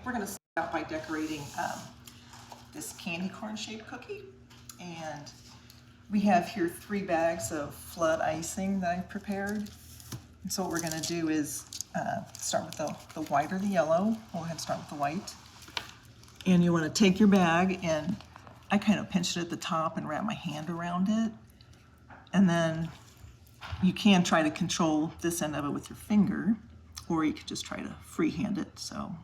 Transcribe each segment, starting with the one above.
we're going to start out by decorating this candy corn shaped cookie. And we have here 3 bags of flood icing that I've prepared. And so what we're going to do is start with the white or the yellow. We'll go ahead and start with the white. And you want to take your bag, and I kind of pinched it at the top and wrap my hand around it. And then you can try to control this end of it with your finger, or you could just try to freehand it. So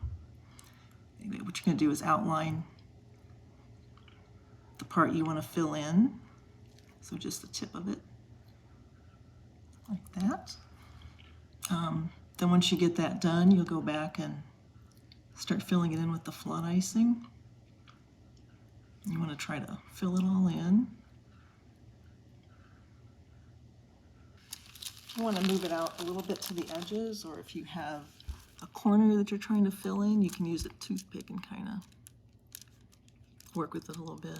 anyway, what you're going to do is outline the part you want to fill in. So just the tip of it, like that. Then once you get that done, you'll go back and start filling it in with the flood icing. You want to try to fill it all in. You want to move it out a little bit to the edges, or if you have a corner that you're trying to fill in, you can use a toothpick and kind of work with it a little bit.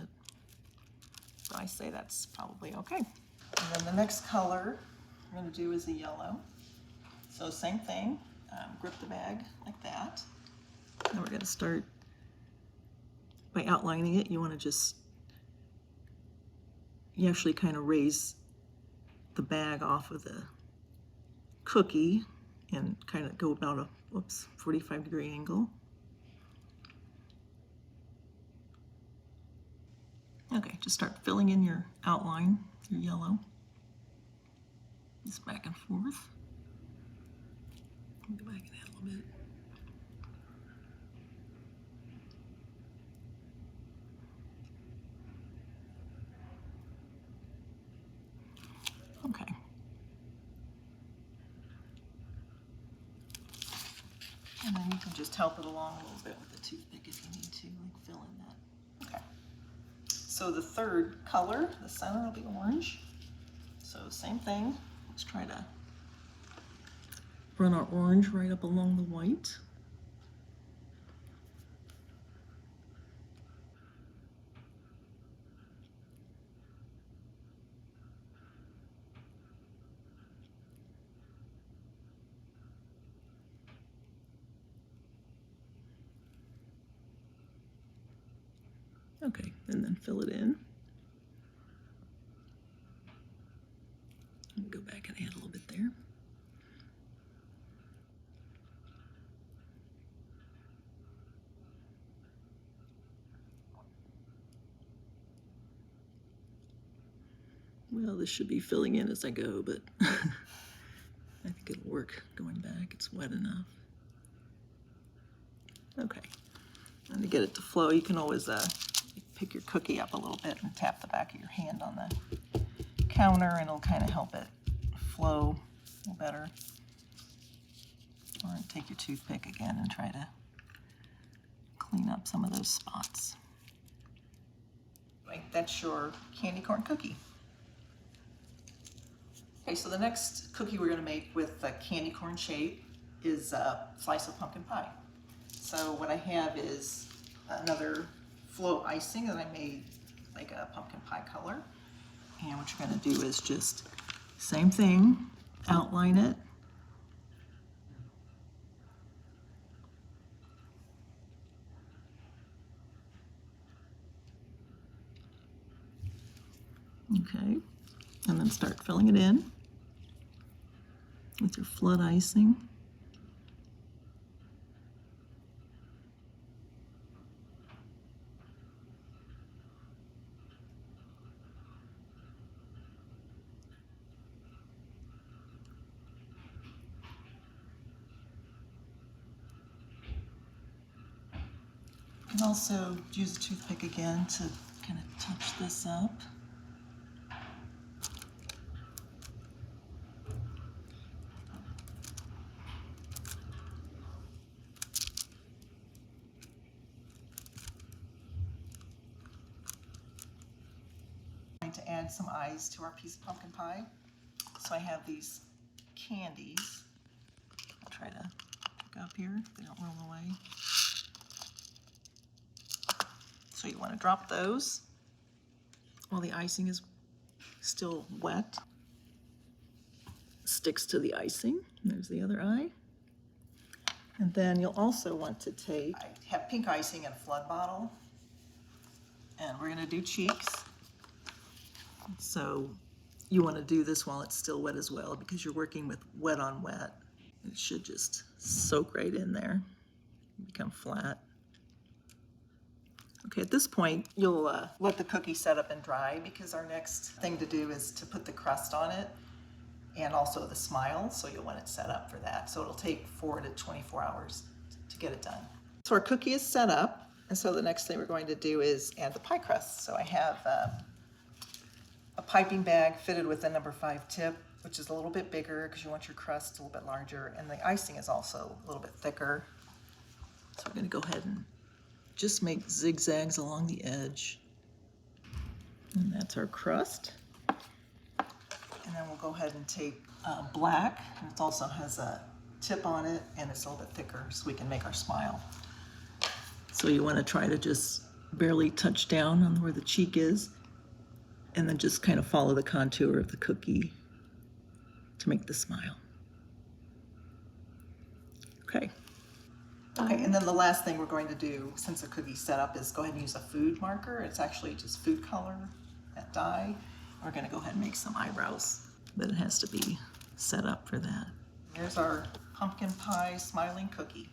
So I say that's probably okay. And then the next color we're going to do is the yellow. So same thing, grip the bag like that. Then we're going to start by outlining it. You want to you actually kind of raise the bag off of the cookie and kind of go about a 45-degree angle. Okay, just start filling in your outline, your yellow. Just back and forth. Go back and add a little bit. Okay. And then you can just help it along a little bit with the toothpick if you need to, like fill in that. Okay. So the third color, the center will be orange. So same thing. Let's try to run our orange right up along the white. Okay, and then fill it in. And go back and add a little bit there. Well, this should be filling in as I go, but I think it'll work going back. It's wet enough. Okay, and to get it to flow, you can always pick your cookie up a little bit and tap the back of your hand on the counter, and it'll kind of help it flow a little better. Or take your toothpick again and try to clean up some of those spots. Right, that's your candy corn cookie. Okay, so the next cookie we're going to make with the candy corn shape is a slice of pumpkin pie. So what I have is another flow icing that I made like a pumpkin pie color. And what you're going to do is just same thing, outline it. Okay, and then start filling it in with your flood icing. You can also use a toothpick again to kind of touch this up. To add some eyes to our piece of pumpkin pie. So I have these candies. I'll try to pick up here if they don't roll away. So you want to drop those while the icing is still wet. Sticks to the icing. There's the other eye. And then you'll also want to take, I have pink icing in a flood bottle, and we're gonna do cheeks. So you wanna do this while it's still wet as well, because you're working with wet on wet. It should just soak right in there, become flat. Okay, at this point, you'll let the cookie set up and dry, because our next thing to do is to put the crust on it and also the smile, so you'll want it set up for that. So it'll take 4 to 24 hours to get it done. So our cookie is set up, and so the next thing we're going to do is add the pie crust. So I have a piping bag fitted with a number 5 tip, which is a little bit bigger because you want your crust a little bit larger, and the icing is also a little bit thicker. So we're going to go ahead and just make zigzags along the edge. And that's our crust. And then we'll go ahead and take black, and it also has a tip on it, and it's a little bit thicker, so we can make our smile. So you want to try to just barely touch down on where the cheek is, and then just kind of follow the contour of the cookie to make the smile. Okay. Okay, and then the last thing we're going to do, since the cookie's set up, is go ahead and use a food marker. It's actually just food color, that dye. We're gonna go ahead and make some eyebrows, but it has to be set up for that. There's our pumpkin pie smiling cookie.